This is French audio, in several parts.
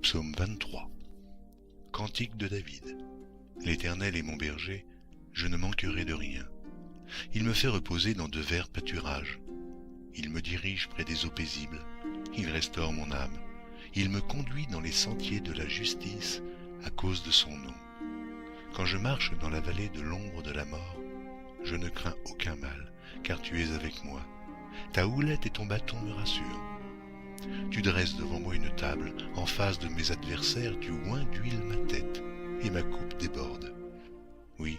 Psaume 23. Cantique de David. L'Éternel est mon berger, je ne manquerai de rien. Il me fait reposer dans de verts pâturages. Il me dirige près des eaux paisibles. Il restaure mon âme. Il me conduit dans les sentiers de la justice à cause de son nom. Quand je marche dans la vallée de l'ombre de la mort, je ne crains aucun mal, car tu es avec moi. Ta houlette et ton bâton me rassurent. Tu dresses devant moi une table, en face de mes adversaires, tu oins d'huile ma tête, et ma coupe déborde. Oui,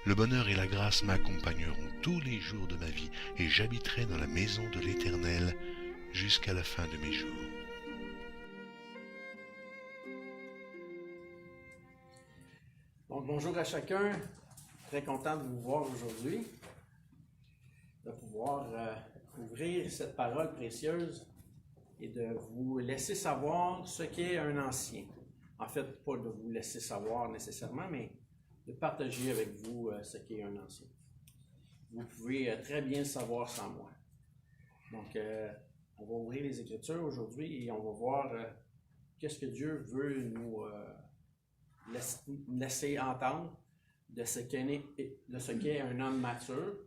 le bonheur et la grâce m'accompagneront tous les jours de ma vie, et j'habiterai dans la maison de l'Éternel jusqu'à la fin de mes jours. Donc, bonjour à chacun. Très content de vous voir aujourd'hui, de pouvoir ouvrir cette parole précieuse et de vous laisser savoir ce qu'est un ancien. En fait, pas de vous laisser savoir nécessairement, mais de partager avec vous ce qu'est un ancien. Vous pouvez très bien le savoir sans moi. Donc, on va ouvrir les Écritures aujourd'hui et on va voir qu'est-ce que Dieu veut nous laisser entendre de ce qu'est un homme mature.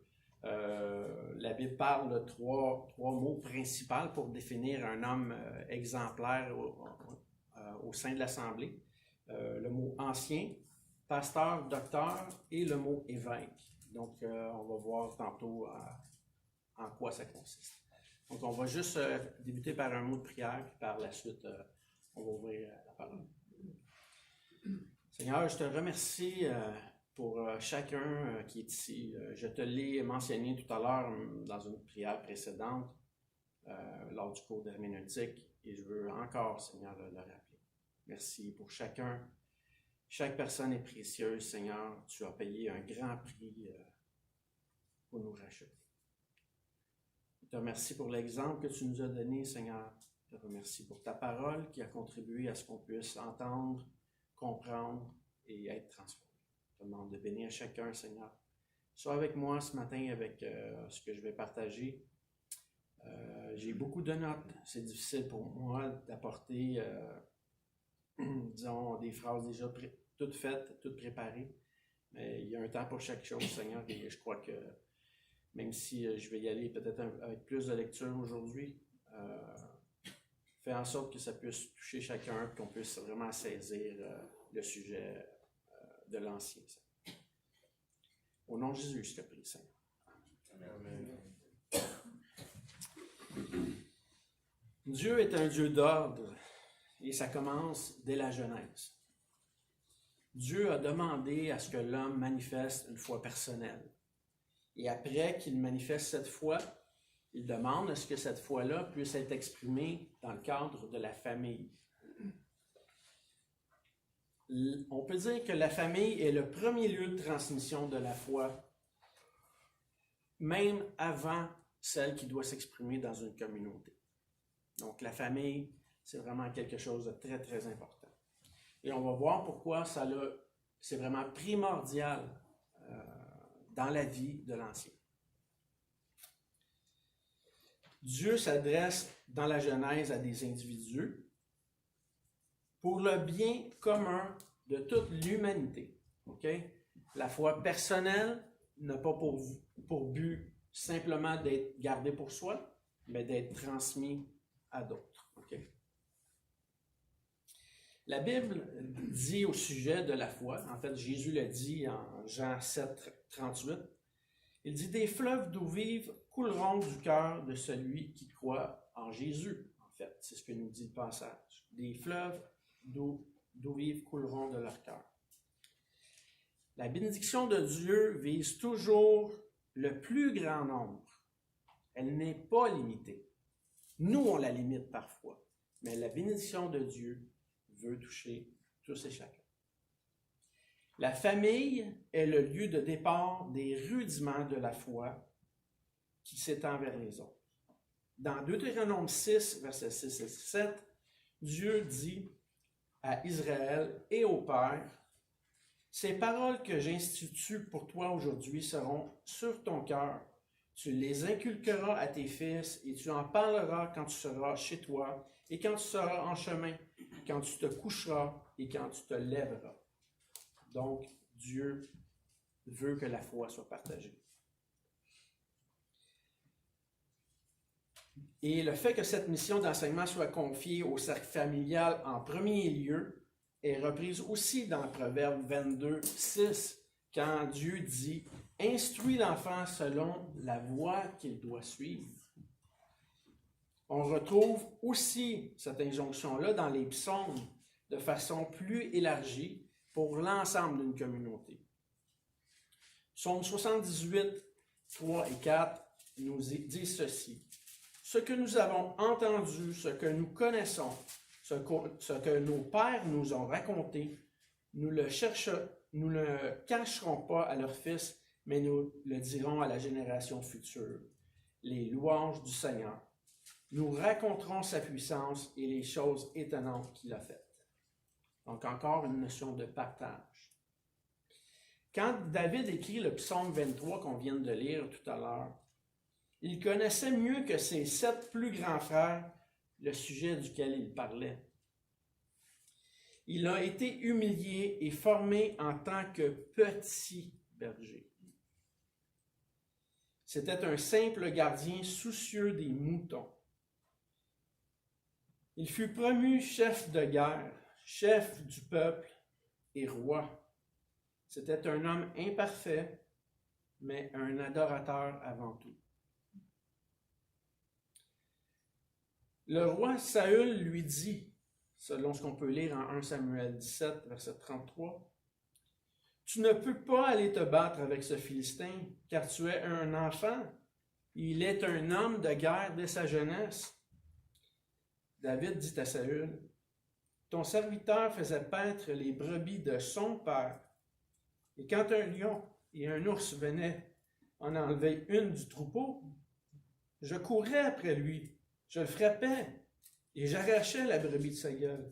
La Bible parle de trois mots principaux pour définir un homme exemplaire au sein de l'Assemblée. Le mot ancien, pasteur, docteur et le mot évêque. Donc, on va voir tantôt en quoi ça consiste. Donc, on va juste débuter par un mot de prière, puis par la suite, on va ouvrir la parole. Seigneur, je te remercie pour chacun qui est ici. Je te l'ai mentionné tout à l'heure dans une prière précédente, lors du cours d'herméneutique, et je veux encore, Seigneur, le rappeler. Merci pour chacun. Chaque personne est précieuse, Seigneur. Tu as payé un grand prix pour nous racheter. Je te remercie pour l'exemple que tu nous as donné, Seigneur. Je te remercie pour ta parole qui a contribué à ce qu'on puisse entendre, comprendre et être transformé. Je te demande de bénir chacun, Seigneur. Sois avec moi ce matin avec ce que je vais partager. J'ai beaucoup de notes. C'est difficile pour moi d'apporter, disons, des phrases déjà toutes faites, toutes préparées. Mais il y a un temps pour chaque chose, Seigneur, et je crois que même si je vais y aller peut-être avec plus de lecture aujourd'hui, fais en sorte que ça puisse toucher chacun, qu'on puisse vraiment saisir le sujet de l'Ancien. Au nom de Jésus, je te prie, Seigneur. Amen. Dieu est un Dieu d'ordre et ça commence dès la Genèse. Dieu a demandé à ce que l'homme manifeste une foi personnelle. Et après qu'il manifeste cette foi, il demande à ce que cette foi-là puisse être exprimée dans le cadre de la famille. On peut dire que la famille est le premier lieu de transmission de la foi, même avant celle qui doit s'exprimer dans une communauté. Donc la famille, c'est vraiment quelque chose de très, très important. Et on va voir pourquoi c'est vraiment primordial dans la vie de l'Ancien. Dieu s'adresse dans la Genèse à des individus pour le bien commun de toute l'humanité. Okay? La foi personnelle n'a pas pour but simplement d'être gardée pour soi, mais d'être transmise à d'autres. Okay? La Bible dit au sujet de la foi, en fait Jésus l'a dit en Jean 7, 38, il dit « Des fleuves d'eau vive couleront du cœur de celui qui croit en Jésus. » En fait, c'est ce que nous dit le passage. Des fleuves d'eau vive couleront de leur cœur. La bénédiction de Dieu vise toujours le plus grand nombre. Elle n'est pas limitée. Nous, on la limite parfois, mais la bénédiction de Dieu veut toucher tous et chacun. La famille est le lieu de départ des rudiments de la foi qui s'étend vers les autres. Dans Deutéronome 6, versets 6 et 7, Dieu dit à Israël et au Père, « Ces paroles que j'institue pour toi aujourd'hui seront sur ton cœur. Tu les inculqueras à tes fils et tu en parleras quand tu seras chez toi et quand tu seras en chemin quand tu te coucheras et quand tu te lèveras. Donc, Dieu veut que la foi soit partagée. Et le fait que cette mission d'enseignement soit confiée au cercle familial en premier lieu est reprise aussi dans le Proverbe 22, 6, quand Dieu dit « Instruis l'enfant selon la voie qu'il doit suivre ». On retrouve aussi cette injonction-là dans les psaumes de façon plus élargie pour l'ensemble d'une communauté. Psaume 78, 3 et 4 nous disent ceci. « Ce que nous avons entendu, ce que nous connaissons, ce que nos pères nous ont raconté, nous ne cacherons pas à leurs fils, mais nous le dirons à la génération future. Les louanges du Seigneur. Nous raconterons sa puissance et les choses étonnantes qu'il a faites. » Donc encore une notion de partage. Quand David écrit le psaume 23 qu'on vient de lire tout à l'heure, il connaissait mieux que ses 7 plus grands frères le sujet duquel il parlait. Il a été humilié et formé en tant que petit berger. C'était un simple gardien soucieux des moutons. Il fut promu chef de guerre, chef du peuple et roi. C'était un homme imparfait, mais un adorateur avant tout. Le roi Saül lui dit, selon ce qu'on peut lire en 1 Samuel 17, verset 33, « Tu ne peux pas aller te battre avec ce Philistin, car tu es un enfant. Il est un homme de guerre dès sa jeunesse. » David dit à Saül, « Ton serviteur faisait paître les brebis de son père, et quand un lion et un ours venaient en enlever une du troupeau, je courais après lui, je le frappais et j'arrachais la brebis de sa gueule.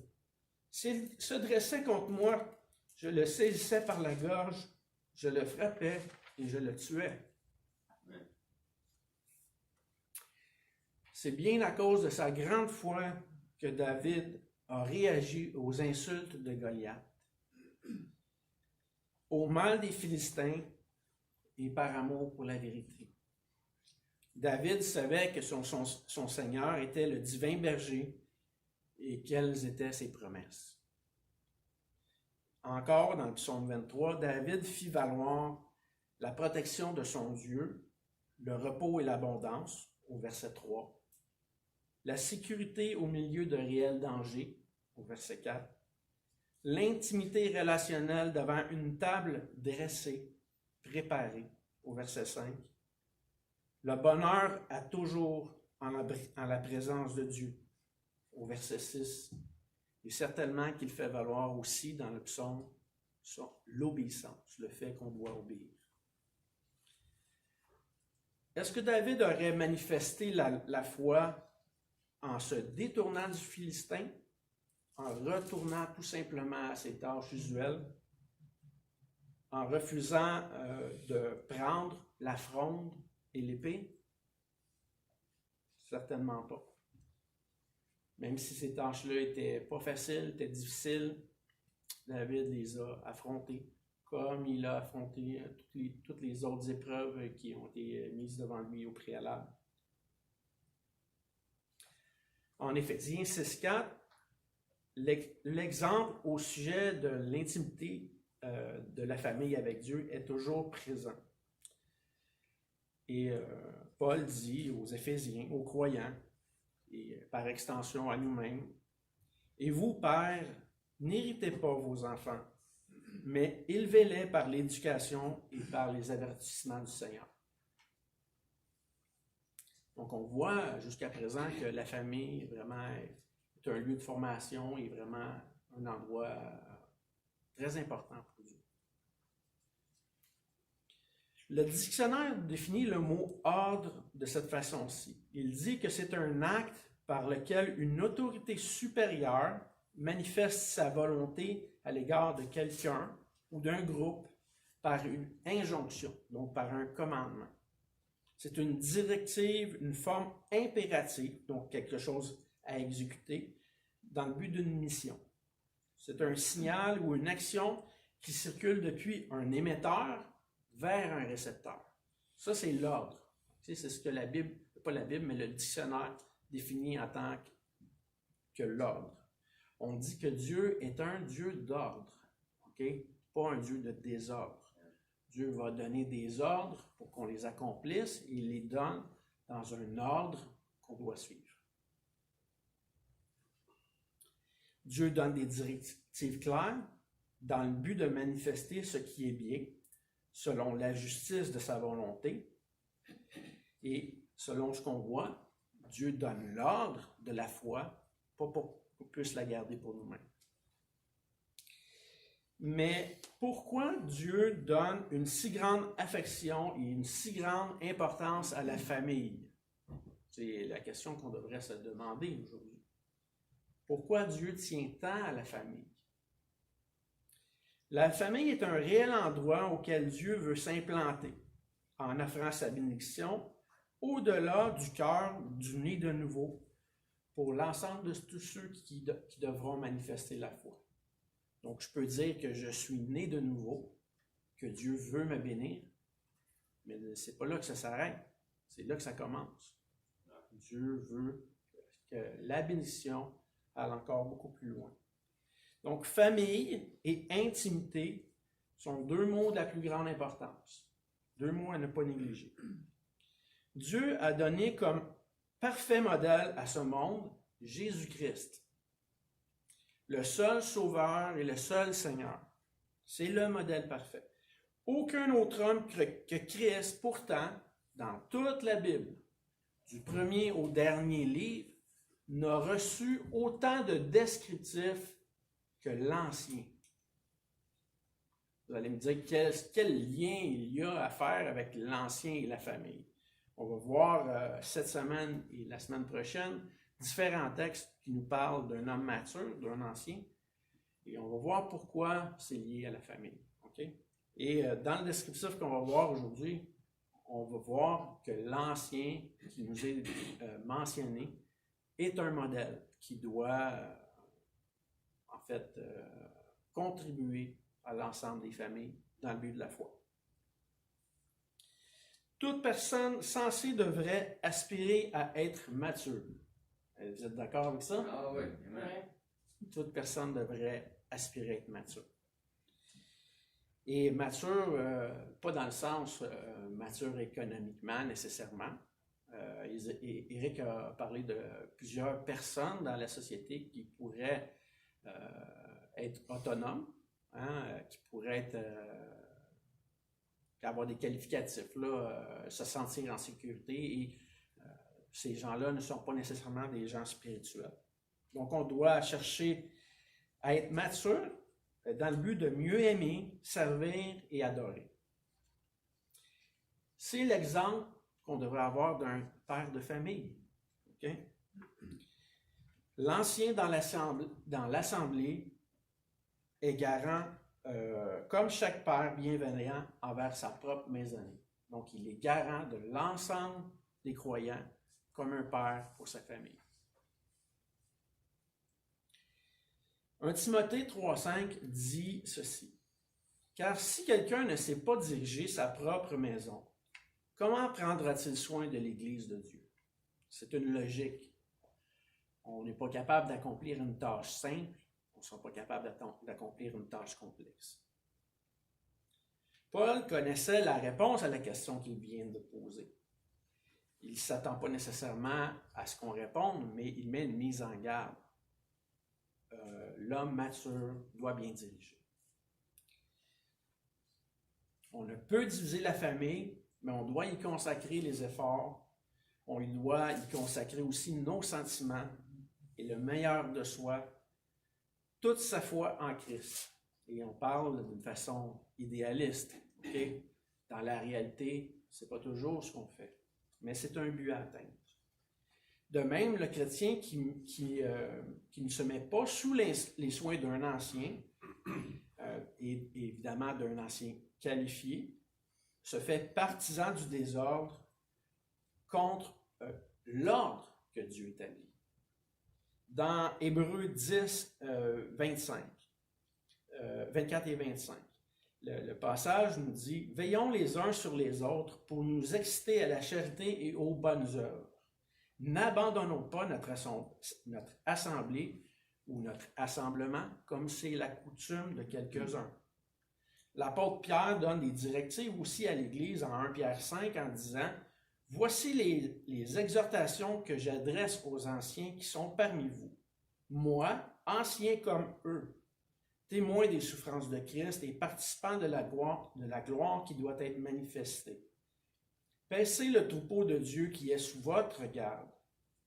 S'il se dressait contre moi, je le saisissais par la gorge, je le frappais et je le tuais. » C'est bien à cause de sa grande foi que David a réagi aux insultes de Goliath, au mal des Philistins et par amour pour la vérité. David savait que son Seigneur était le divin berger et quelles étaient ses promesses. Encore dans le psaume 23, David fit valoir la protection de son Dieu, le repos et l'abondance, au verset 3, la sécurité au milieu de réels dangers, au verset 4, l'intimité relationnelle devant une table dressée, préparée, au verset 5, le bonheur à toujours en la présence de Dieu, au verset 6, et certainement qu'il fait valoir aussi dans le psaume l'obéissance, le fait qu'on doit obéir. Est-ce que David aurait manifesté la foi en se détournant du Philistin, en retournant tout simplement à ses tâches usuelles, en refusant de prendre la fronde et l'épée? Certainement pas. Même si ces tâches-là n'étaient pas faciles, étaient difficiles, David les a affrontées, comme il a affronté toutes les autres épreuves qui ont été mises devant lui au préalable. En Éphésiens 6.4, l'exemple au sujet de l'intimité de la famille avec Dieu est toujours présent. Et Paul dit aux Éphésiens, aux croyants, et par extension à nous-mêmes, « Et vous, pères, n'héritez pas vos enfants, mais élevez-les par l'éducation et par les avertissements du Seigneur. » Donc, on voit jusqu'à présent que la famille vraiment est un lieu de formation et vraiment un endroit très important pour Dieu. Le dictionnaire définit le mot « ordre » de cette façon-ci. Il dit que c'est un acte par lequel une autorité supérieure manifeste sa volonté à l'égard de quelqu'un ou d'un groupe par une injonction, donc par un commandement. C'est une directive, une forme impérative, donc quelque chose à exécuter, dans le but d'une mission. C'est un signal ou une action qui circule depuis un émetteur vers un récepteur. Ça, c'est l'ordre. C'est ce que la Bible, pas la Bible, mais le dictionnaire définit en tant que l'ordre. On dit que Dieu est un Dieu d'ordre, okay? Pas un Dieu de désordre. Dieu va donner des ordres pour qu'on les accomplisse et il les donne dans un ordre qu'on doit suivre. Dieu donne des directives claires dans le but de manifester ce qui est bien, selon la justice de sa volonté. Et selon ce qu'on voit, Dieu donne l'ordre de la foi, pas pour qu'on puisse la garder pour nous-mêmes. Mais pourquoi Dieu donne une si grande affection et une si grande importance à la famille? C'est la question qu'on devrait se demander aujourd'hui. Pourquoi Dieu tient tant à la famille? La famille est un réel endroit auquel Dieu veut s'implanter en offrant sa bénédiction au-delà du cœur du né de nouveau pour l'ensemble de tous ceux qui devront manifester la foi. Donc, je peux dire que je suis né de nouveau, que Dieu veut me bénir, mais ce n'est pas là que ça s'arrête, c'est là que ça commence. Dieu veut que la bénédiction aille encore beaucoup plus loin. Donc, famille et intimité sont deux mots de la plus grande importance, deux mots à ne pas négliger. Dieu a donné comme parfait modèle à ce monde Jésus-Christ, le seul Sauveur et le seul Seigneur. C'est le modèle parfait. Aucun autre homme que Christ, pourtant, dans toute la Bible, du premier au dernier livre, n'a reçu autant de descriptifs que l'Ancien. Vous allez me dire quel lien il y a à faire avec l'Ancien et la famille. On va voir cette semaine et la semaine prochaine différents textes qui nous parlent d'un homme mature, d'un ancien, et on va voir pourquoi c'est lié à la famille. Okay? Et dans le descriptif qu'on va voir aujourd'hui, on va voir que l'ancien qui nous est mentionné est un modèle qui doit en fait contribuer à l'ensemble des familles dans le but de la foi. Toute personne censée devrait aspirer à être mature. Vous êtes d'accord avec ça? Ah oui. Toute personne devrait aspirer à être mature. Et mature, pas dans le sens mature économiquement nécessairement. Éric a parlé de plusieurs personnes dans la société qui pourraient être autonomes, qui pourraient être, avoir des qualificatifs, se sentir en sécurité. Et ces gens-là ne sont pas nécessairement des gens spirituels. Donc, on doit chercher à être mature dans le but de mieux aimer, servir et adorer. C'est l'exemple qu'on devrait avoir d'un père de famille. Okay? L'ancien dans l'assemblée est garant, comme chaque père bienveillant envers sa propre maisonnée. Donc, il est garant de l'ensemble des croyants comme un père pour sa famille. 1 Timothée 3,5 dit ceci. « Car si quelqu'un ne sait pas diriger sa propre maison, comment prendra-t-il soin de l'Église de Dieu? » C'est une logique. On n'est pas capable d'accomplir une tâche simple, on ne sera pas capable d'accomplir une tâche complexe. Paul connaissait la réponse à la question qu'il vient de poser. Il ne s'attend pas nécessairement à ce qu'on réponde, mais il met une mise en garde. L'homme mature doit bien diriger. On ne peut diviser la famille, mais on doit y consacrer les efforts. On doit y consacrer aussi nos sentiments et le meilleur de soi, toute sa foi en Christ. Et on parle d'une façon idéaliste. Okay? Dans la réalité, ce n'est pas toujours ce qu'on fait, mais c'est un but à atteindre. De même, le chrétien qui ne se met pas sous les soins d'un ancien, et évidemment d'un ancien qualifié, se fait partisan du désordre contre l'ordre que Dieu établit. dans Hébreux 10, 24 et 25. Le passage nous dit « Veillons les uns sur les autres pour nous exciter à la charité et aux bonnes œuvres. N'abandonnons pas notre assemblée ou notre assemblement, comme c'est la coutume de quelques-uns. » L'apôtre Pierre donne des directives aussi à l'Église en 1 Pierre 5 en disant « Voici les exhortations que j'adresse aux anciens qui sont parmi vous. Moi, ancien comme eux, témoin des souffrances de Christ et participant de la gloire qui doit être manifestée. Paissez le troupeau de Dieu qui est sous votre garde,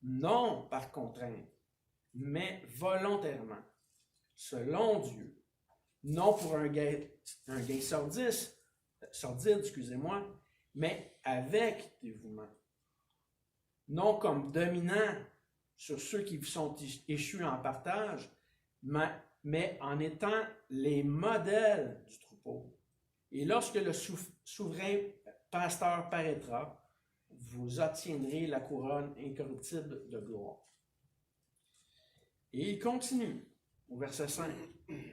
non par contrainte, mais volontairement, selon Dieu, non pour un gain sordide, mais avec dévouement. Non comme dominant sur ceux qui sont échus en partage, mais en étant les modèles du troupeau. Et lorsque le souverain pasteur paraîtra, vous obtiendrez la couronne incorruptible de gloire. Et il continue au verset 5,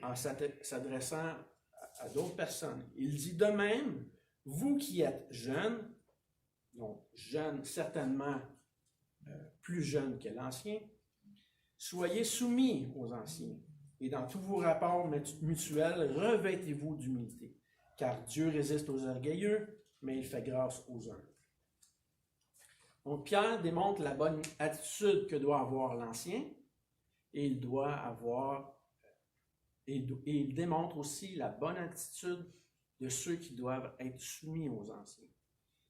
en s'adressant à d'autres personnes. Il dit de même, vous qui êtes jeunes, donc jeunes certainement plus jeunes que l'ancien, soyez soumis aux anciens. Et dans tous vos rapports mutuels, revêtez-vous d'humilité, car Dieu résiste aux orgueilleux, mais il fait grâce aux humbles. Donc Pierre démontre la bonne attitude que doit avoir l'ancien, et il démontre aussi la bonne attitude de ceux qui doivent être soumis aux anciens.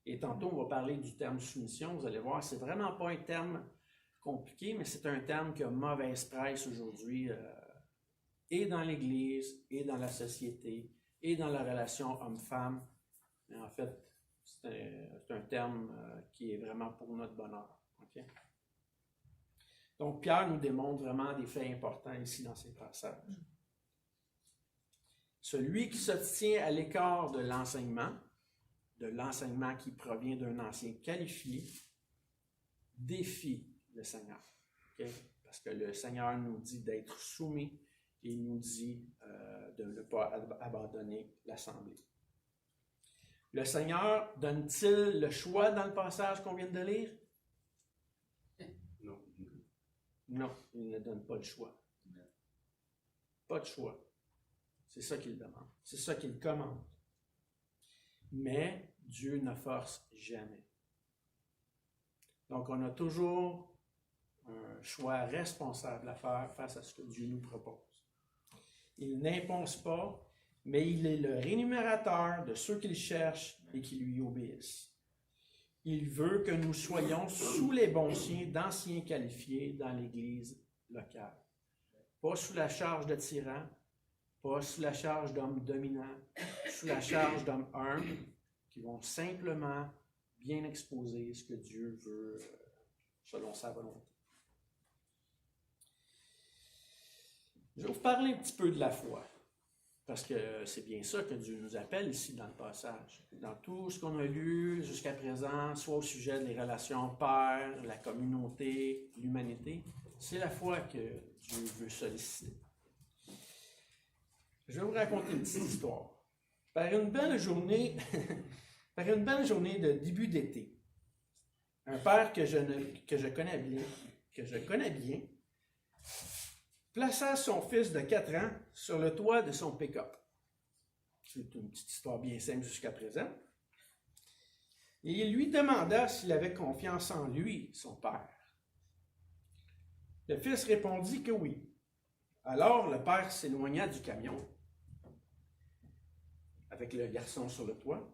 Et tantôt, on va parler du terme soumission. Vous allez voir, c'est vraiment pas un terme compliqué, mais c'est un terme qui a mauvaise presse aujourd'hui, et dans l'Église, et dans la société, et dans la relation homme-femme. Mais en fait, c'est un terme qui est vraiment pour notre bonheur. Okay? Donc, Pierre nous démontre vraiment des faits importants ici dans ces passages. Celui qui se tient à l'écart de l'enseignement qui provient d'un ancien qualifié, défie le Seigneur. Okay? Parce que le Seigneur nous dit d'être soumis et il nous dit de ne pas abandonner l'assemblée. Le Seigneur donne-t-il le choix dans le passage qu'on vient de lire? Non. Non, il ne donne pas le choix. Pas de choix. C'est ça qu'il demande. C'est ça qu'il commande. Mais Dieu ne force jamais. Donc, on a toujours un choix responsable à faire face à ce que Dieu nous propose. Il n'impose pas, mais il est le rémunérateur de ceux qu'il cherche et qui lui obéissent. Il veut que nous soyons sous les bons signes d'anciens qualifiés dans l'Église locale. Pas sous la charge de tyrans, pas sous la charge d'hommes dominants, sous la charge d'hommes humbles qui vont simplement bien exposer ce que Dieu veut selon sa volonté. Je vais vous parler un petit peu de la foi, parce que c'est bien ça que Dieu nous appelle ici dans le passage. Dans tout ce qu'on a lu jusqu'à présent, soit au sujet des relations père, la communauté, l'humanité, c'est la foi que Dieu veut solliciter. Je vais vous raconter une petite histoire. Par une belle journée de début d'été, un père que je connais bien, plaça son fils de 4 ans sur le toit de son pick-up. C'est une petite histoire bien simple jusqu'à présent. Et il lui demanda s'il avait confiance en lui, son père. Le fils répondit que oui. Alors le père s'éloigna du camion avec le garçon sur le toit.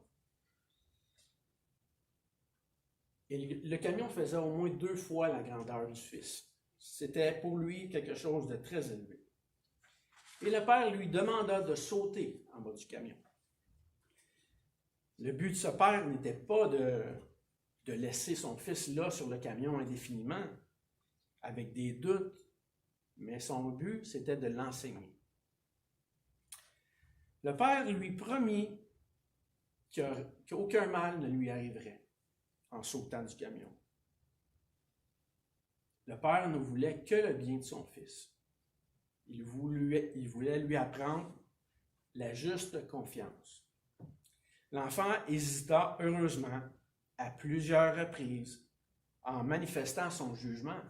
Et le camion faisait au moins 2 fois la grandeur du fils. C'était pour lui quelque chose de très élevé. Et le père lui demanda de sauter en bas du camion. Le but de ce père n'était pas de laisser son fils là sur le camion indéfiniment, avec des doutes, mais son but, c'était de l'enseigner. Le père lui promit qu'aucun mal ne lui arriverait en sautant du camion. Le père ne voulait que le bien de son fils. Il voulait lui apprendre la juste confiance. L'enfant hésita heureusement à plusieurs reprises en manifestant son jugement.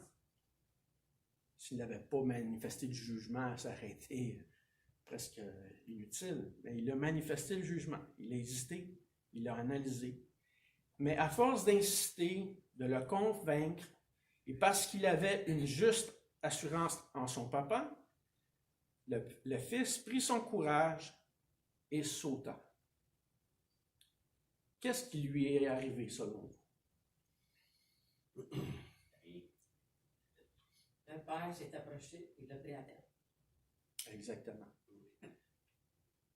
S'il n'avait pas manifesté de jugement, ça aurait été presque inutile. Mais il a manifesté le jugement. Il a hésité, il a analysé. Mais à force d'insister, de le convaincre, et parce qu'il avait une juste assurance en son papa, le fils prit son courage et sauta. Qu'est-ce qui lui est arrivé selon vous? Le père s'est approché et l'a pris à terre. Exactement.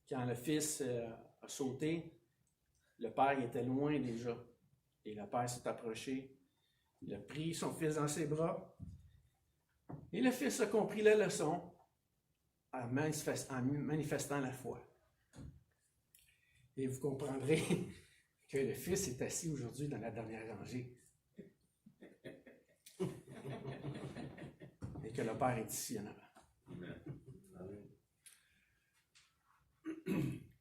Quand le fils a sauté, le père était loin déjà. Et le père s'est approché, il a pris son fils dans ses bras. Et le fils a compris la leçon en manifestant la foi. Et vous comprendrez que le fils est assis aujourd'hui dans la dernière rangée. Et que le père est ici en avant.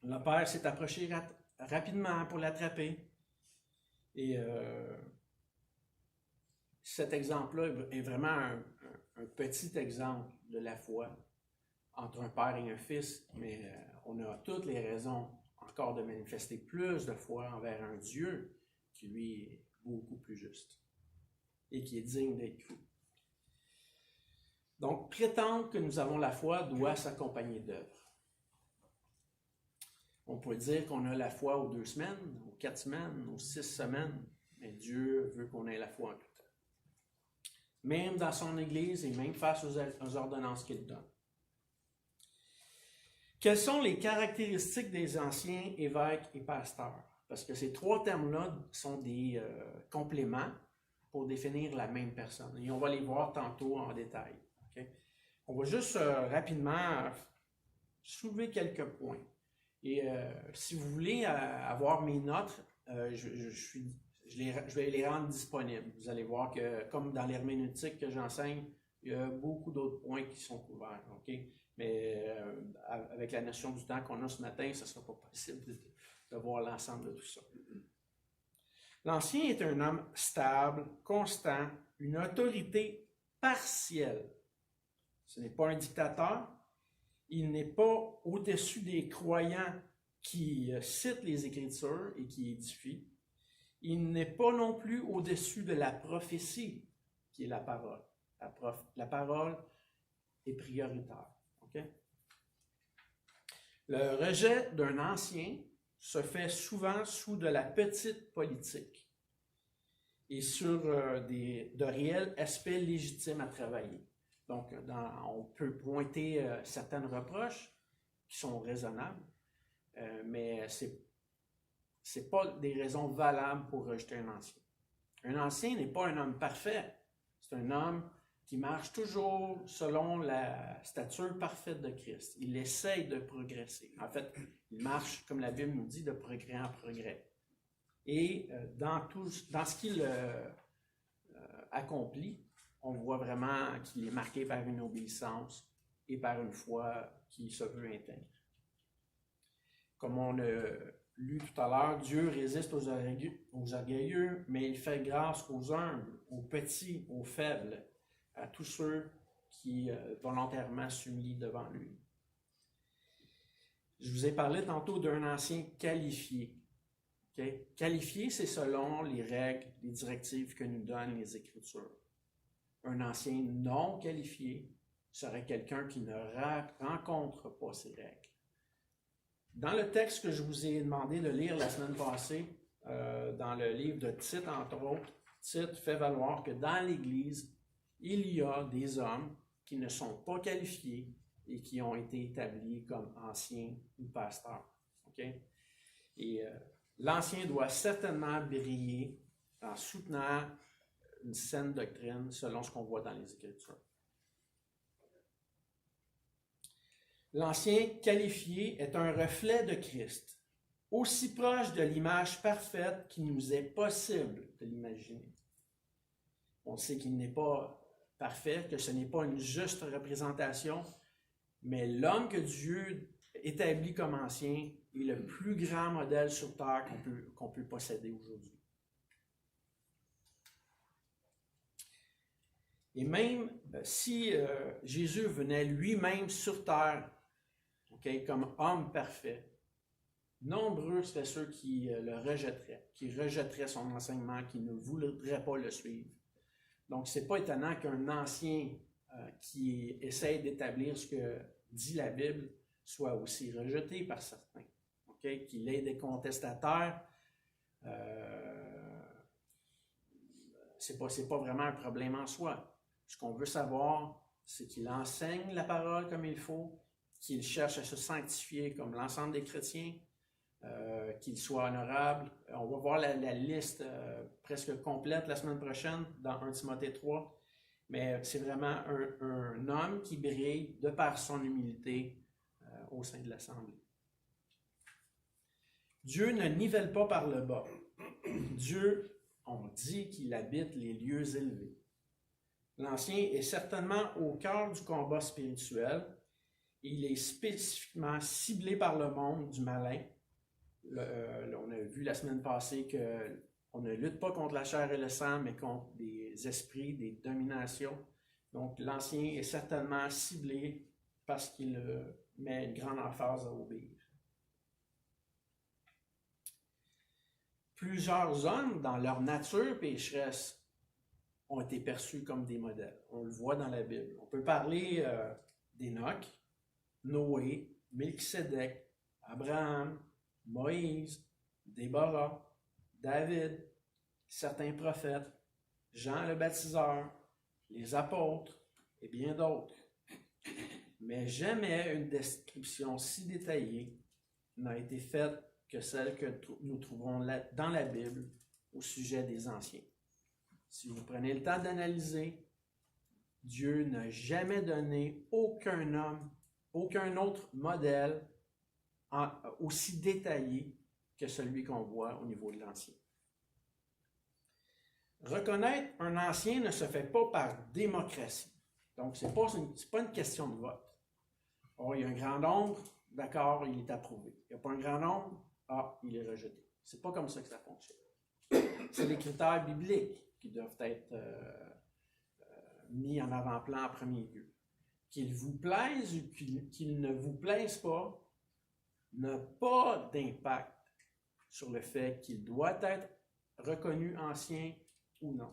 Le père s'est approché rapidement pour l'attraper. Et cet exemple-là est vraiment un petit exemple de la foi entre un père et un fils, mais on a toutes les raisons encore de manifester plus de foi envers un Dieu qui, lui, est beaucoup plus juste et qui est digne d'être cru. Donc, prétendre que nous avons la foi doit s'accompagner d'œuvres. On peut dire qu'on a la foi aux 2 semaines, aux 4 semaines, aux 6 semaines, mais Dieu veut qu'on ait la foi en tout temps. Même dans son Église et même face aux ordonnances qu'il donne. Quelles sont les caractéristiques des anciens évêques et pasteurs? Parce que ces 3 termes-là sont des compléments pour définir la même personne. Et on va les voir tantôt en détail. Okay? On va juste rapidement soulever quelques points. Et si vous voulez avoir mes notes, je vais les rendre disponibles. Vous allez voir que, comme dans l'herméneutique que j'enseigne, il y a beaucoup d'autres points qui sont couverts. Okay? Mais avec la notion du temps qu'on a ce matin, ce ne sera pas possible de voir l'ensemble de tout ça. L'Ancien est un homme stable, constant, une autorité partielle. Ce n'est pas un dictateur. Il n'est pas au-dessus des croyants qui citent les Écritures et qui édifient. Il n'est pas non plus au-dessus de la prophétie, qui est la parole. La parole est prioritaire. Okay? Le rejet d'un ancien se fait souvent sous de la petite politique et sur de réels aspects légitimes à travailler. Donc, on peut pointer certaines reproches qui sont raisonnables, mais ce n'est pas des raisons valables pour rejeter un ancien. Un ancien n'est pas un homme parfait. C'est un homme qui marche toujours selon la stature parfaite de Christ. Il essaye de progresser. En fait, il marche, comme la Bible nous dit, de progrès en progrès. Et dans ce qu'il accomplit, on voit vraiment qu'il est marqué par une obéissance et par une foi qui se veut intègre. Comme on l'a lu tout à l'heure, Dieu résiste aux orgueilleux, mais il fait grâce aux humbles, aux petits, aux faibles, à tous ceux qui volontairement s'humilient devant lui. Je vous ai parlé tantôt d'un ancien qualifié. Okay? Qualifié, c'est selon les règles, les directives que nous donnent les Écritures. Un ancien non qualifié serait quelqu'un qui ne rencontre pas ces règles. Dans le texte que je vous ai demandé de lire la semaine passée, dans le livre de Tite, entre autres, Tite fait valoir que dans l'Église, il y a des hommes qui ne sont pas qualifiés et qui ont été établis comme anciens ou pasteurs. Okay? Et l'ancien doit certainement briller en soutenant une saine doctrine selon ce qu'on voit dans les Écritures. L'ancien qualifié est un reflet de Christ, aussi proche de l'image parfaite qu'il nous est possible de l'imaginer. On sait qu'il n'est pas parfait, que ce n'est pas une juste représentation, mais l'homme que Dieu établit comme ancien est le plus grand modèle sur terre qu'on peut posséder aujourd'hui. Et même si Jésus venait lui-même sur terre, comme homme parfait, nombreux seraient ceux qui le rejetteraient, qui rejetteraient son enseignement, qui ne voudraient pas le suivre. Donc, ce n'est pas étonnant qu'un ancien qui essaie d'établir ce que dit la Bible soit aussi rejeté par certains, qu'il ait des contestataires. C'est pas vraiment un problème en soi. Ce qu'on veut savoir, c'est qu'il enseigne la parole comme il faut, qu'il cherche à se sanctifier comme l'ensemble des chrétiens, qu'il soit honorable. On va voir la liste presque complète la semaine prochaine dans 1 Timothée 3, mais c'est vraiment un homme qui brille de par son humilité au sein de l'Assemblée. Dieu ne nivelle pas par le bas. Dieu, on dit qu'il habite les lieux élevés. L'Ancien est certainement au cœur du combat spirituel. Il est spécifiquement ciblé par le monde du malin. On a vu la semaine passée qu'on ne lutte pas contre la chair et le sang, mais contre des esprits, des dominations. Donc, l'Ancien est certainement ciblé parce qu'il met une grande emphase à obéir. Plusieurs hommes, dans leur nature pécheresse, ont été perçus comme des modèles. On le voit dans la Bible. On peut parler d'Enoch, Noé, Melchisédek, Abraham, Moïse, Déborah, David, certains prophètes, Jean le baptiseur, les apôtres et bien d'autres. Mais jamais une description si détaillée n'a été faite que celle que nous trouvons dans la Bible au sujet des anciens. Si vous prenez le temps d'analyser, Dieu n'a jamais donné aucun homme, aucun autre modèle aussi détaillé que celui qu'on voit au niveau de l'Ancien. Reconnaître un ancien ne se fait pas par démocratie. Donc, ce n'est pas une question de vote. Oh, il y a un grand nombre, d'accord, il est approuvé. Il n'y a pas un grand nombre, il est rejeté. Ce n'est pas comme ça que ça fonctionne. C'est les critères bibliques qui doivent être mis en avant-plan en premier lieu. Qu'il vous plaise ou qu'il ne vous plaise pas, n'a pas d'impact sur le fait qu'il doit être reconnu ancien ou non.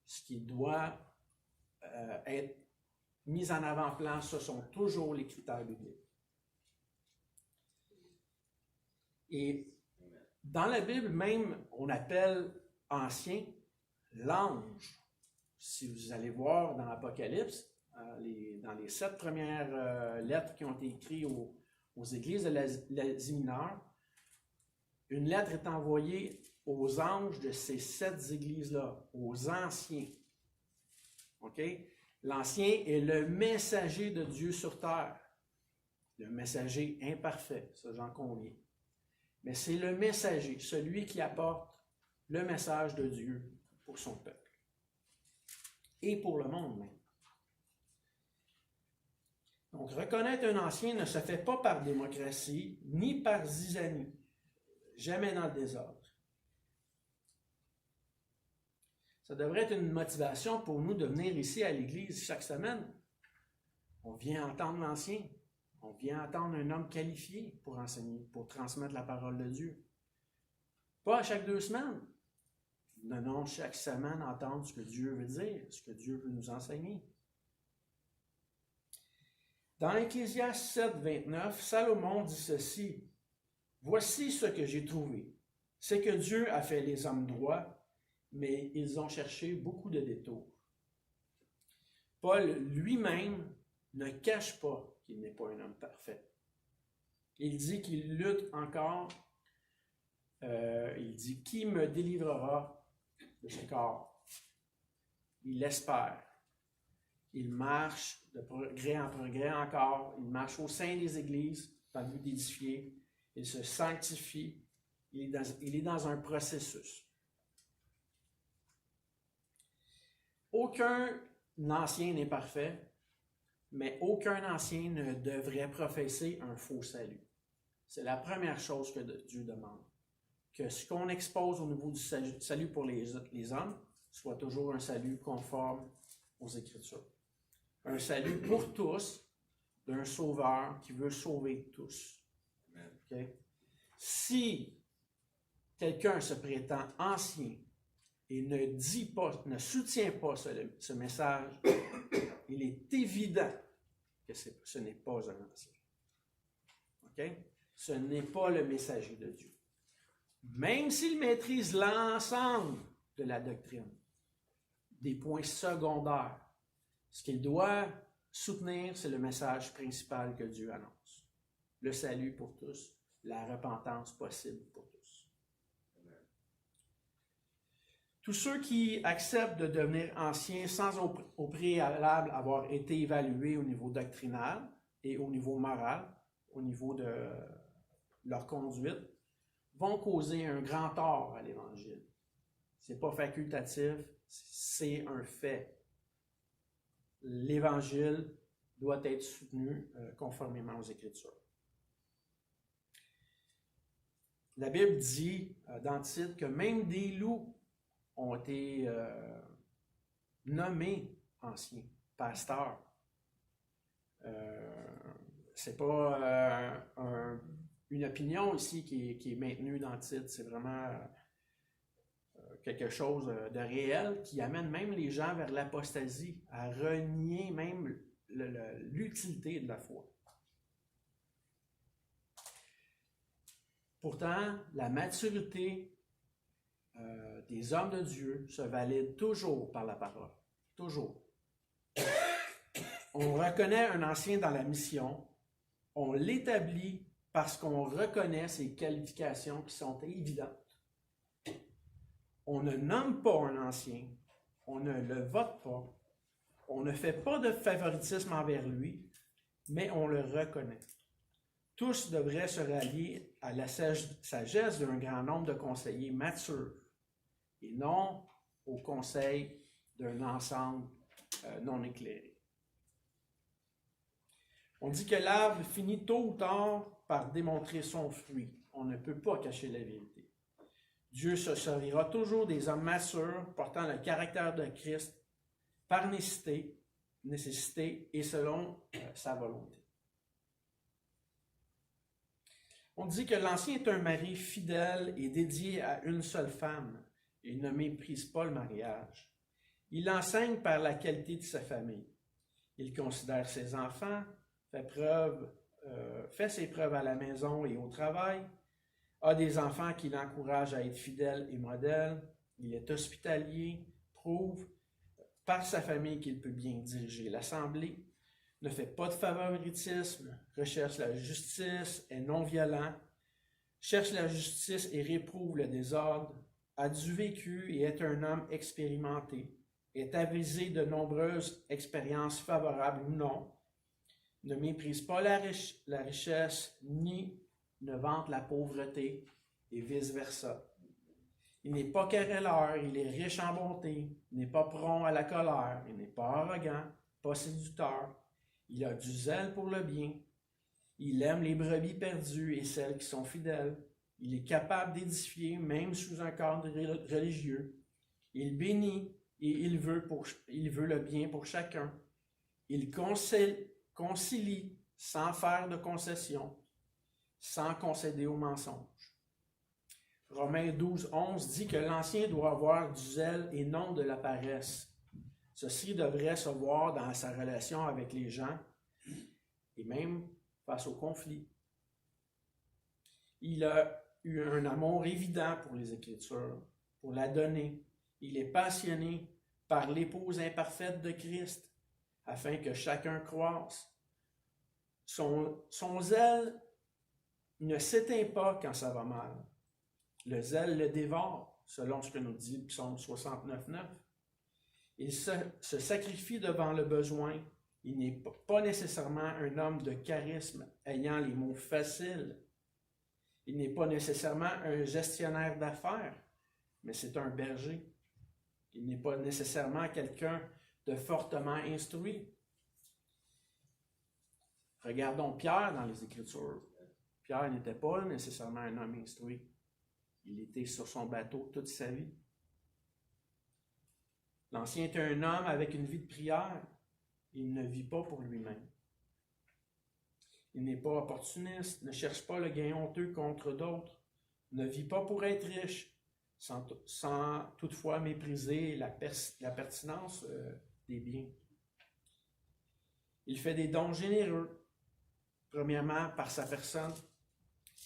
Ce qui doit être mis en avant-plan, ce sont toujours les critères bibliques. Et dans la Bible même, on appelle ancien l'ange. Si vous allez voir dans l'Apocalypse, dans les 7 premières lettres qui ont été écrites aux églises de l'Asie mineure, une lettre est envoyée aux anges de ces 7 églises-là, aux anciens. OK? L'ancien est le messager de Dieu sur terre. Le messager imparfait, ça j'en conviens. Mais c'est le messager, celui qui apporte le message de Dieu pour son peuple. Et pour le monde même. Donc, reconnaître un ancien ne se fait pas par démocratie, ni par zizanie. Jamais dans le désordre. Ça devrait être une motivation pour nous de venir ici à l'Église chaque semaine. On vient entendre l'ancien. On vient entendre un homme qualifié pour enseigner, pour transmettre la parole de Dieu. Pas à chaque 2 semaines. Non, chaque semaine, entendre ce que Dieu veut dire, ce que Dieu veut nous enseigner. Dans Ecclésiaste 7, 29, Salomon dit ceci. « Voici ce que j'ai trouvé. C'est que Dieu a fait les hommes droits, mais ils ont cherché beaucoup de détours. » Paul lui-même ne cache pas qu'il n'est pas un homme parfait. Il dit qu'il lutte encore. Il dit « Qui me délivrera de ce corps? » Il espère. Il marche de progrès en progrès encore. Il marche au sein des églises dans le but d'édifier. Il se sanctifie. Il est dans un processus. Aucun ancien n'est parfait, mais aucun ancien ne devrait professer un faux salut. C'est la première chose que Dieu demande. Que ce qu'on expose au niveau du salut pour les hommes soit toujours un salut conforme aux Écritures. Un salut pour tous, d'un sauveur qui veut sauver tous. Okay? Si quelqu'un se prétend ancien et ne soutient pas ce message, il est évident que ce n'est pas un ancien. Okay? Ce n'est pas le messager de Dieu. Même s'il maîtrise l'ensemble de la doctrine, des points secondaires, ce qu'il doit soutenir, c'est le message principal que Dieu annonce. Le salut pour tous, la repentance possible pour tous. Tous ceux qui acceptent de devenir anciens sans au préalable avoir été évalués au niveau doctrinal et au niveau moral, au niveau de leur conduite, vont causer un grand tort à l'Évangile. Ce n'est pas facultatif, c'est un fait. L'Évangile doit être soutenu conformément aux Écritures. La Bible dit dans Tite que même des loups ont été nommés anciens, pasteurs. C'est pas une opinion ici qui est maintenue dans Tite, c'est vraiment quelque chose de réel qui amène même les gens vers l'apostasie, à renier même l'utilité de la foi. Pourtant, la maturité des hommes de Dieu se valide toujours par la parole. Toujours. On reconnaît un ancien dans la mission, on l'établit parce qu'on reconnaît ses qualifications qui sont évidentes. On ne nomme pas un ancien, on ne le vote pas, on ne fait pas de favoritisme envers lui, mais on le reconnaît. Tous devraient se rallier à la sagesse d'un grand nombre de conseillers matures et non au conseil d'un ensemble non éclairé. On dit que l'arbre finit tôt ou tard par démontrer son fruit. On ne peut pas cacher la vérité. Dieu se servira toujours des hommes matures portant le caractère de Christ par nécessité et selon sa volonté. On dit que l'ancien est un mari fidèle et dédié à une seule femme. Il ne méprise pas le mariage. Il enseigne par la qualité de sa famille. Il considère ses enfants, fait ses preuves à la maison et au travail, a des enfants qui l'encouragent à être fidèle et modèle. Il est hospitalier, prouve par sa famille qu'il peut bien diriger l'Assemblée, ne fait pas de favoritisme, recherche la justice, est non violent, cherche la justice et réprouve le désordre, a du vécu et est un homme expérimenté, est avisé de nombreuses expériences favorables ou non, ne méprise pas la richesse ni ne vante la pauvreté et vice-versa. Il n'est pas querelleur, il est riche en bonté, il n'est pas prompt à la colère, il n'est pas arrogant, pas séducteur. Il a du zèle pour le bien. Il aime les brebis perdues et celles qui sont fidèles. Il est capable d'édifier même sous un cadre religieux. Il bénit et il veut le bien pour chacun. Il concilie sans faire de concessions, sans concéder au mensonge. Romains 12, 11 dit que l'ancien doit avoir du zèle et non de la paresse. Ceci devrait se voir dans sa relation avec les gens et même face au conflit. Il a eu un amour évident pour les Écritures, pour la donner. Il est passionné par l'épouse imparfaite de Christ, afin que chacun croisse. Son zèle ne s'éteint pas quand ça va mal. Le zèle le dévore, selon ce que nous dit le psaume 69:9. Il se sacrifie devant le besoin. Il n'est pas nécessairement un homme de charisme ayant les mots faciles. Il n'est pas nécessairement un gestionnaire d'affaires, mais c'est un berger. Il n'est pas nécessairement quelqu'un de fortement instruits. Regardons Pierre dans les Écritures. Pierre n'était pas nécessairement un homme instruit. Il était sur son bateau toute sa vie. L'Ancien était un homme avec une vie de prière. Il ne vit pas pour lui-même. Il n'est pas opportuniste, ne cherche pas le gain honteux contre d'autres, ne vit pas pour être riche, sans toutefois mépriser la pertinence des biens. Il fait des dons généreux, premièrement par sa personne.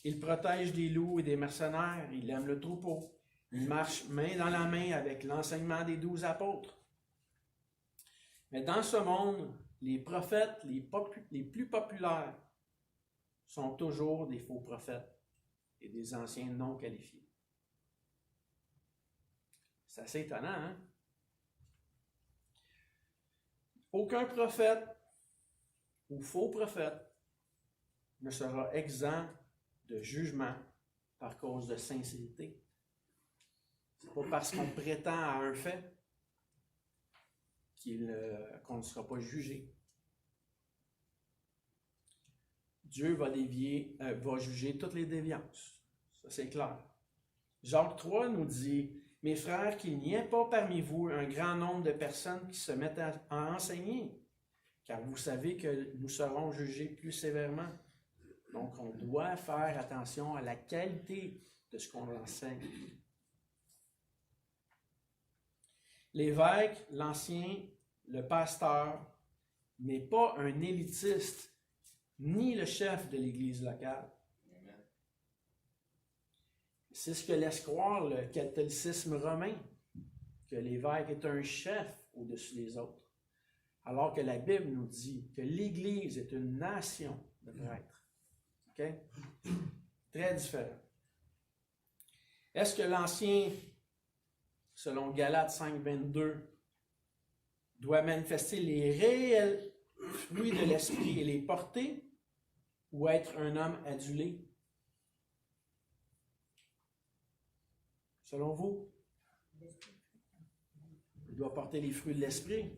Il protège des loups et des mercenaires, il aime le troupeau. Il marche main dans la main avec l'enseignement des 12 apôtres. Mais dans ce monde, les prophètes les plus populaires sont toujours des faux prophètes et des anciens non qualifiés. C'est assez étonnant, hein? Aucun prophète ou faux prophète ne sera exempt de jugement par cause de sincérité. Ce n'est pas parce qu'on prétend à un fait qu'on ne sera pas jugé. Dieu va juger toutes les déviances. Ça, c'est clair. Jacques 3 nous dit « Mes frères, qu'il n'y ait pas parmi vous un grand nombre de personnes qui se mettent à enseigner, car vous savez que nous serons jugés plus sévèrement. » Donc, on doit faire attention à la qualité de ce qu'on enseigne. L'évêque, l'ancien, le pasteur, n'est pas un élitiste, ni le chef de l'Église locale. C'est ce que laisse croire le catholicisme romain, que l'évêque est un chef au-dessus des autres, alors que la Bible nous dit que l'Église est une nation de prêtres. Okay? Très différent. Est-ce que l'ancien, selon Galates 5.22, doit manifester les réels fruits de l'esprit et les porter, ou être un homme adulé? Selon vous? Il doit porter les fruits de l'esprit.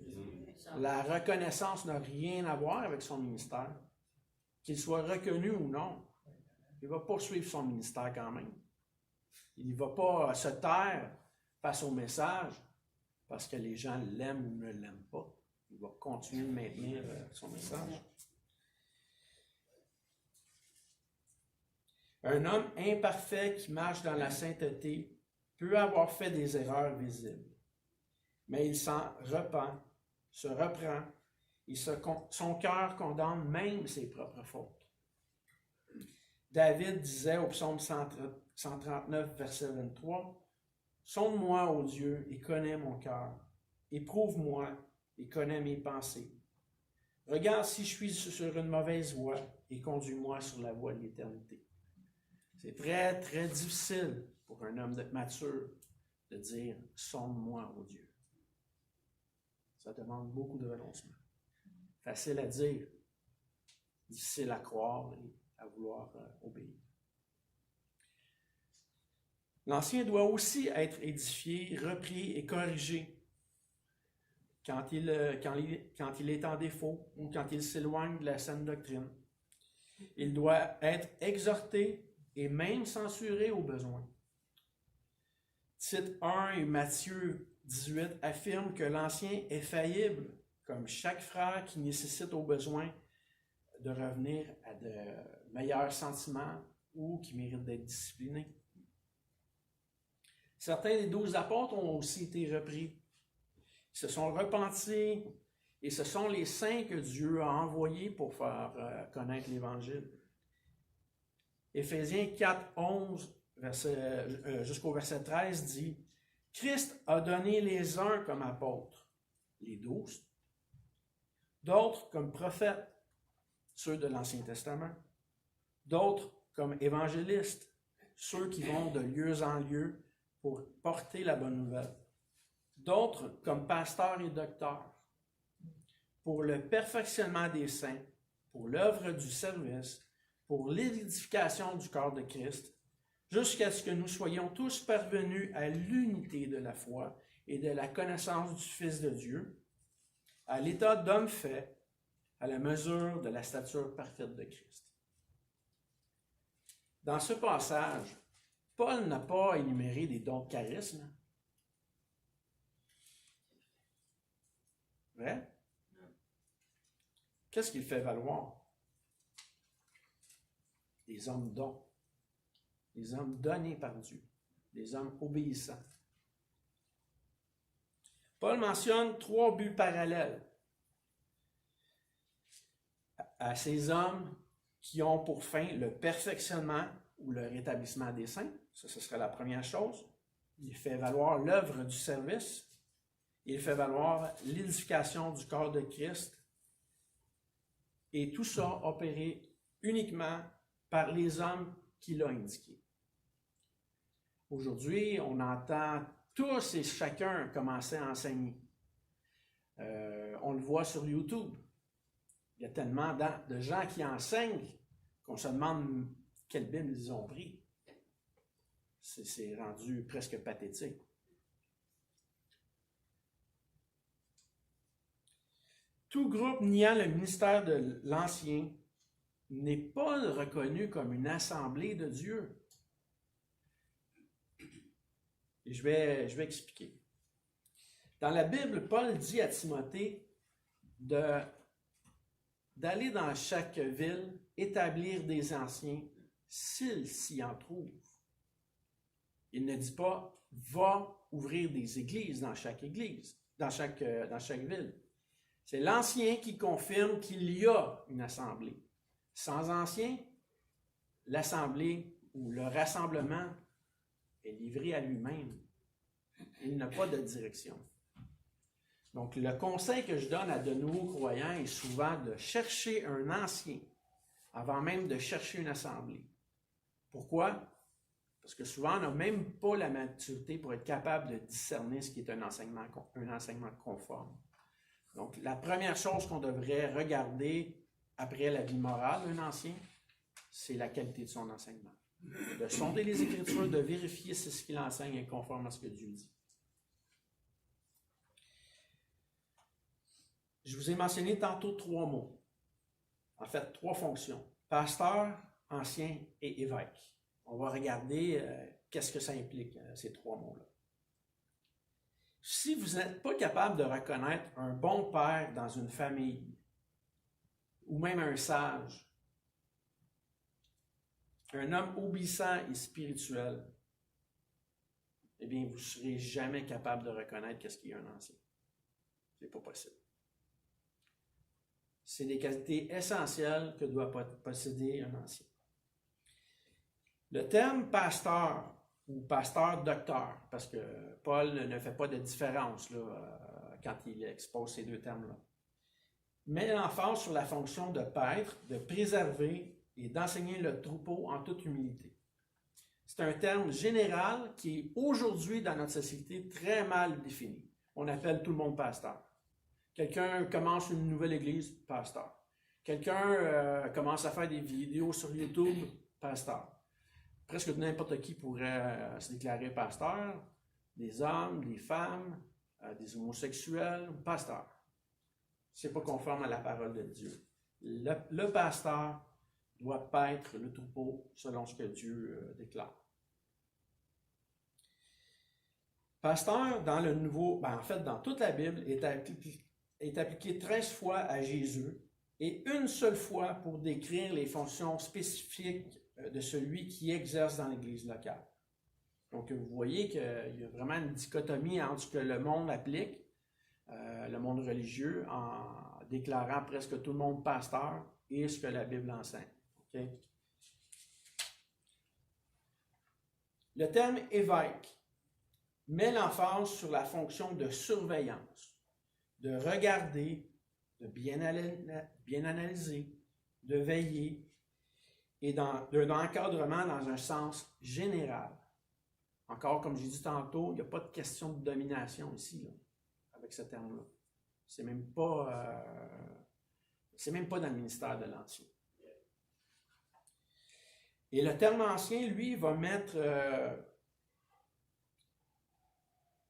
La reconnaissance n'a rien à voir avec son ministère. Qu'il soit reconnu ou non, il va poursuivre son ministère quand même. Il ne va pas se taire face au message parce que les gens l'aiment ou ne l'aiment pas. Il va continuer de maintenir son message. Un homme imparfait qui marche dans la sainteté peut avoir fait des erreurs visibles, mais il s'en repent, se reprend, et son cœur condamne même ses propres fautes. David disait au psaume 139, verset 23, « Sonde-moi, ô Dieu, et connais mon cœur. Éprouve-moi et connais mes pensées. Regarde si je suis sur une mauvaise voie et conduis-moi sur la voie de l'éternité. » C'est très, très difficile pour un homme mature de dire « Sonde-moi, ô Dieu ». Ça demande beaucoup de renoncement. Facile à dire, difficile à croire et à vouloir obéir. L'ancien doit aussi être édifié, repris et corrigé quand il est en défaut ou quand il s'éloigne de la saine doctrine. Il doit être exhorté et même censuré au besoin. Tite 1 et Matthieu 18 affirment que l'ancien est faillible, comme chaque frère qui nécessite au besoin de revenir à de meilleurs sentiments ou qui mérite d'être discipliné. Certains des 12 apôtres ont aussi été repris. Ils se sont repentis et ce sont les saints que Dieu a envoyés pour faire connaître l'Évangile. Éphésiens 4, 11 jusqu'au verset 13 dit « Christ a donné les uns comme apôtres, les 12, d'autres comme prophètes, ceux de l'Ancien Testament, d'autres comme évangélistes, ceux qui vont de lieu en lieu pour porter la bonne nouvelle, d'autres comme pasteurs et docteurs, pour le perfectionnement des saints, pour l'œuvre du service, pour l'édification du corps de Christ, jusqu'à ce que nous soyons tous parvenus à l'unité de la foi et de la connaissance du Fils de Dieu, à l'état d'homme fait, à la mesure de la stature parfaite de Christ. Dans ce passage, Paul n'a pas énuméré des dons de charisme. Vrai? Qu'est-ce qu'il fait valoir? Des hommes dons, des hommes donnés par Dieu, des hommes obéissants. Paul mentionne 3 buts parallèles à ces hommes qui ont pour fin le perfectionnement ou le rétablissement des saints. Ça, ce serait la première chose. Il fait valoir l'œuvre du service. Il fait valoir l'édification du corps de Christ. Et tout ça opéré uniquement par les hommes qu'il a indiqués. Aujourd'hui, on entend tous et chacun commencer à enseigner. On le voit sur YouTube. Il y a tellement de gens qui enseignent qu'on se demande quelle Bible ils ont pris. C'est rendu presque pathétique. Tout groupe niant le ministère de l'Ancien n'est pas reconnu comme une assemblée de Dieu. Et je vais expliquer. Dans la Bible, Paul dit à Timothée d'aller dans chaque ville, établir des anciens, s'il s'y en trouve. Il ne dit pas « va ouvrir des églises dans chaque église, dans chaque ville ». C'est l'ancien qui confirme qu'il y a une assemblée. Sans ancien, l'assemblée ou le rassemblement est livré à lui-même. Il n'a pas de direction. Donc, le conseil que je donne à de nouveaux croyants est souvent de chercher un ancien avant même de chercher une assemblée. Pourquoi? Parce que souvent, on n'a même pas la maturité pour être capable de discerner ce qui est un enseignement conforme. Donc, la première chose qu'on devrait regarder après la vie morale d'un ancien, c'est la qualité de son enseignement. De sonder les Écritures, de vérifier si ce qu'il enseigne est conforme à ce que Dieu dit. Je vous ai mentionné tantôt 3 mots. En fait, 3 fonctions. Pasteur, ancien et évêque. On va regarder qu'est-ce que ça implique, ces 3 mots-là. Si vous n'êtes pas capable de reconnaître un bon père dans une famille, ou même un sage, un homme obéissant et spirituel, eh bien, vous ne serez jamais capable de reconnaître qu'est-ce qu'il y a un ancien. Ce n'est pas possible. C'est des qualités essentielles que doit posséder un ancien. Le terme pasteur ou pasteur-docteur, parce que Paul ne fait pas de différence là, quand il expose ces 2 termes-là, met l'emphase sur la fonction de paître, de préserver et d'enseigner le troupeau en toute humilité. C'est un terme général qui est aujourd'hui dans notre société très mal défini. On appelle tout le monde pasteur. Quelqu'un commence une nouvelle église, pasteur. Quelqu'un commence à faire des vidéos sur YouTube, pasteur. Presque n'importe qui pourrait se déclarer pasteur, des hommes, des femmes, des homosexuels, pasteur. Ce n'est pas conforme à la parole de Dieu. Le pasteur doit paître le troupeau selon ce que Dieu déclare. Pasteur, dans le Nouveau, en fait, dans toute la Bible, est appliqué 13 fois à Jésus et une seule fois pour décrire les fonctions spécifiques de celui qui exerce dans l'Église locale. Donc, vous voyez qu'il y a vraiment une dichotomie entre ce que le monde applique, le monde religieux, en déclarant presque tout le monde pasteur, et ce que la Bible enseigne. Okay? Le terme évêque met l'emphase sur la fonction de surveillance, de regarder, de bien analyser, de veiller, et d'un encadrement dans un sens général. Encore, comme j'ai dit tantôt, il n'y a pas de question de domination ici, là, avec ce terme-là. C'est même pas dans le ministère de l'Ancien. Et le terme ancien, lui, va mettre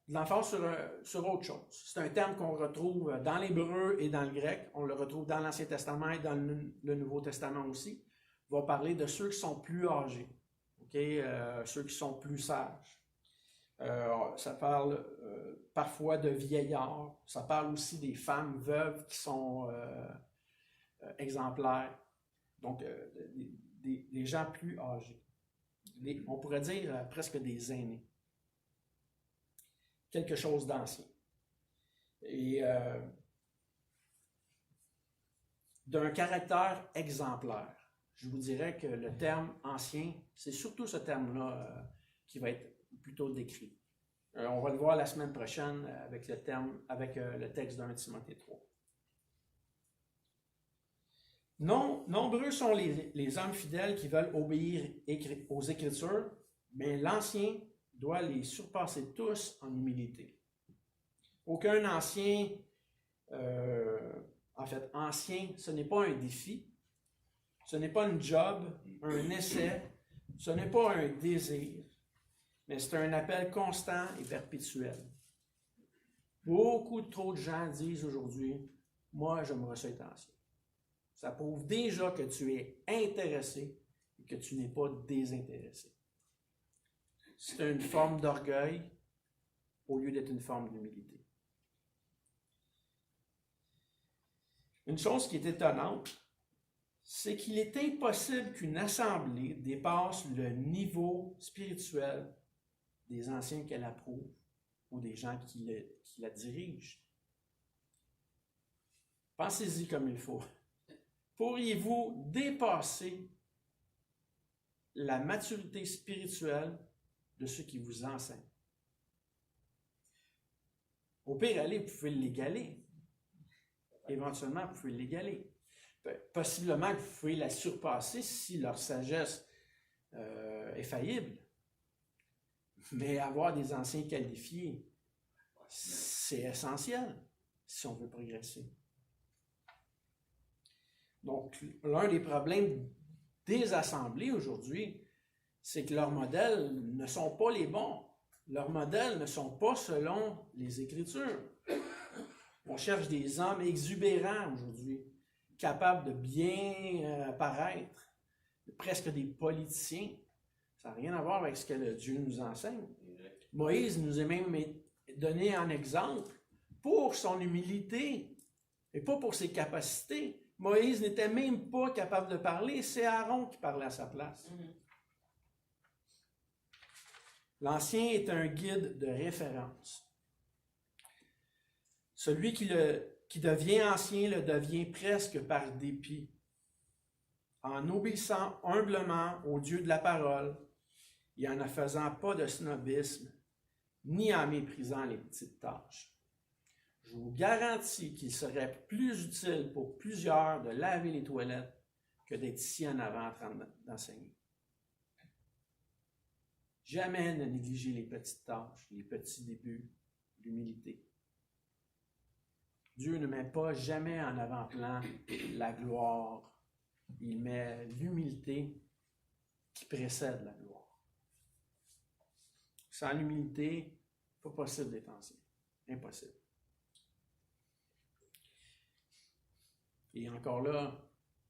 de l'emphase sur autre chose. C'est un terme qu'on retrouve dans l'hébreu et dans le grec. On le retrouve dans l'Ancien Testament et dans le Nouveau Testament aussi. On va parler de ceux qui sont plus âgés, ceux qui sont plus sages. Ça parle parfois de vieillards. Ça parle aussi des femmes veuves qui sont exemplaires. Donc, des gens plus âgés. On pourrait dire presque des aînés. Quelque chose d'ancien. Et d'un caractère exemplaire. Je vous dirais que le terme ancien, c'est surtout ce terme-là qui va être plutôt décrit. On va le voir la semaine prochaine avec le texte d'un Timothée 3. Nombreux sont les hommes fidèles qui veulent obéir aux Écritures, mais l'Ancien doit les surpasser tous en humilité. Aucun ancien, ancien, ce n'est pas un défi, ce n'est pas un job, un essai, ce n'est pas un désir, mais c'est un appel constant et perpétuel. Beaucoup trop de gens disent aujourd'hui, moi j'aimerais ça être ancien. Ça prouve déjà que tu es intéressé et que tu n'es pas désintéressé. C'est une forme d'orgueil au lieu d'être une forme d'humilité. Une chose qui est étonnante, c'est qu'il est impossible qu'une assemblée dépasse le niveau spirituel des anciens qu'elle approuve ou des gens qui la dirigent. Pensez-y comme il faut. Pourriez-vous dépasser la maturité spirituelle de ceux qui vous enseignent? Au pire, allez, vous pouvez l'égaler. Éventuellement, vous pouvez l'égaler. Possiblement que vous pouvez la surpasser si leur sagesse est faillible. Mais avoir des anciens qualifiés, c'est essentiel si on veut progresser. Donc, l'un des problèmes des assemblées aujourd'hui, c'est que leurs modèles ne sont pas les bons. Leurs modèles ne sont pas selon les Écritures. On cherche des hommes exubérants aujourd'hui, capables de bien paraître, presque des politiciens. Ça n'a rien à voir avec ce que Dieu nous enseigne. Moïse nous a même donné un exemple pour son humilité et pas pour ses capacités. Moïse n'était même pas capable de parler, c'est Aaron qui parlait à sa place. L'Ancien est un guide de référence. Celui qui devient ancien le devient presque par dépit, en obéissant humblement au Dieu de la parole et en ne faisant pas de snobisme, ni en méprisant les petites tâches. Je vous garantis qu'il serait plus utile pour plusieurs de laver les toilettes que d'être ici en avant en train d'enseigner. Jamais ne négligez les petites tâches, les petits débuts, l'humilité. Dieu ne met pas jamais en avant-plan la gloire. Il met l'humilité qui précède la gloire. Sans l'humilité, pas possible d'être ancien. Impossible. Et encore là,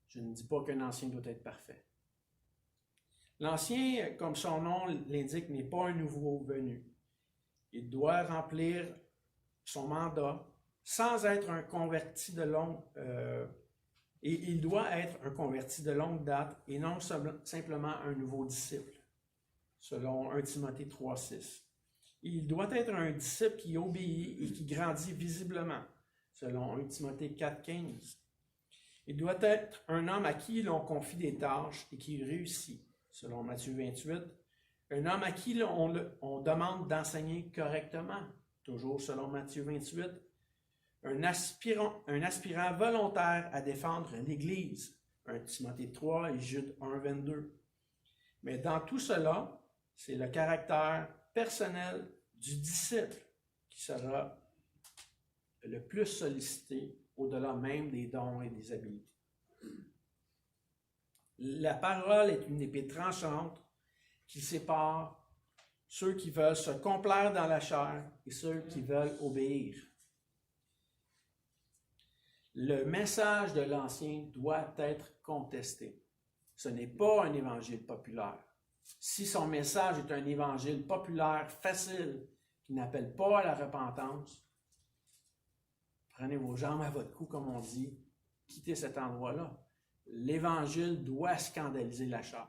je ne dis pas qu'un ancien doit être parfait. L'ancien, comme son nom l'indique, n'est pas un nouveau venu. Il doit remplir son mandat sans être un converti de longue date et non simplement un nouveau disciple, selon 1 Timothée 3,6. Il doit être un disciple qui obéit et qui grandit visiblement, selon 1 Timothée 4,15. Il doit être un homme à qui l'on confie des tâches et qui réussit, selon Matthieu 28. Un homme à qui on demande d'enseigner correctement, toujours selon Matthieu 28. Un aspirant volontaire à défendre l'Église, 1 Timothée 3 et Jude 1, 22. Mais dans tout cela, c'est le caractère personnel du disciple qui sera le plus sollicité au-delà même des dons et des habiletés. La parole est une épée tranchante qui sépare ceux qui veulent se complaire dans la chair et ceux qui veulent obéir. Le message de l'Ancien doit être contesté. Ce n'est pas un évangile populaire. Si son message est un évangile populaire, facile, qui n'appelle pas à la repentance, prenez vos jambes à votre cou, comme on dit, quittez cet endroit-là. L'Évangile doit scandaliser la chair,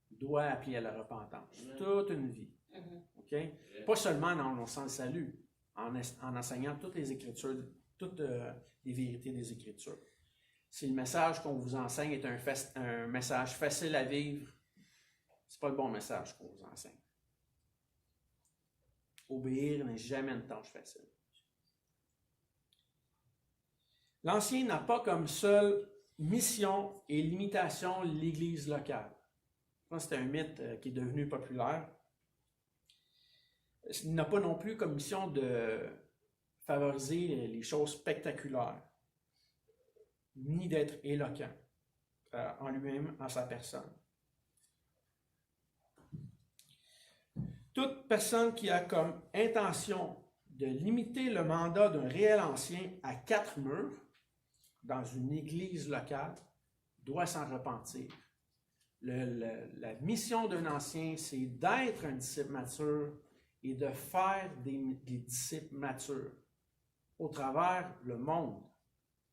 doit appeler à la repentance, toute une vie. Okay? Pas seulement en annonçant le salut, en enseignant toutes les Écritures, toutes les vérités des Écritures. Si le message qu'on vous enseigne est un message facile à vivre, c'est pas le bon message qu'on vous enseigne. Obéir n'est jamais une tâche facile. L'Ancien n'a pas comme seule mission et limitation l'Église locale. C'est un mythe qui est devenu populaire. Il n'a pas non plus comme mission de favoriser les choses spectaculaires, ni d'être éloquent en lui-même, en sa personne. Toute personne qui a comme intention de limiter le mandat d'un réel ancien à 4 murs dans une église locale doit s'en repentir. La mission d'un ancien, c'est d'être un disciple mature et de faire des disciples matures au travers le monde.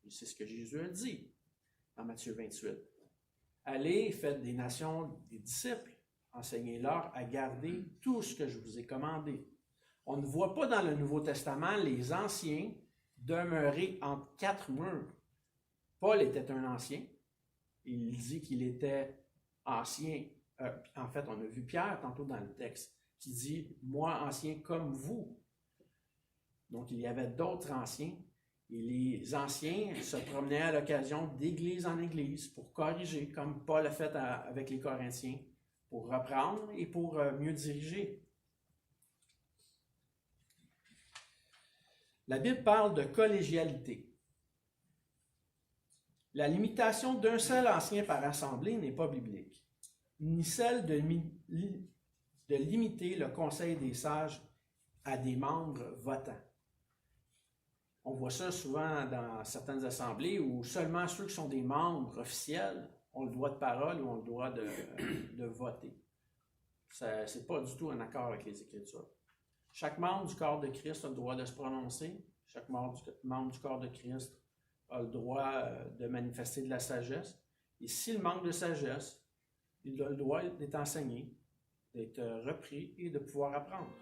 Et c'est ce que Jésus a dit dans Matthieu 28. Allez, faites des nations des disciples, enseignez-leur à garder tout ce que je vous ai commandé. On ne voit pas dans le Nouveau Testament les anciens demeurer entre 4 murs. Paul était un ancien. Il dit qu'il était ancien. En fait, on a vu Pierre tantôt dans le texte qui dit « Moi, ancien comme vous ». Donc, il y avait d'autres anciens. Et les anciens se promenaient à l'occasion d'église en église pour corriger, comme Paul a fait avec les Corinthiens, pour reprendre et pour mieux diriger. La Bible parle de collégialité. La limitation d'un seul ancien par assemblée n'est pas biblique, ni celle de limiter le conseil des sages à des membres votants. On voit ça souvent dans certaines assemblées où seulement ceux qui sont des membres officiels ont le droit de parole ou ont le droit de voter. Ce n'est pas du tout en accord avec les Écritures. Chaque membre du corps de Christ a le droit de se prononcer. Chaque membre du corps de Christ a le droit de manifester de la sagesse. Et s'il manque de sagesse, il a le droit d'être enseigné, d'être repris et de pouvoir apprendre.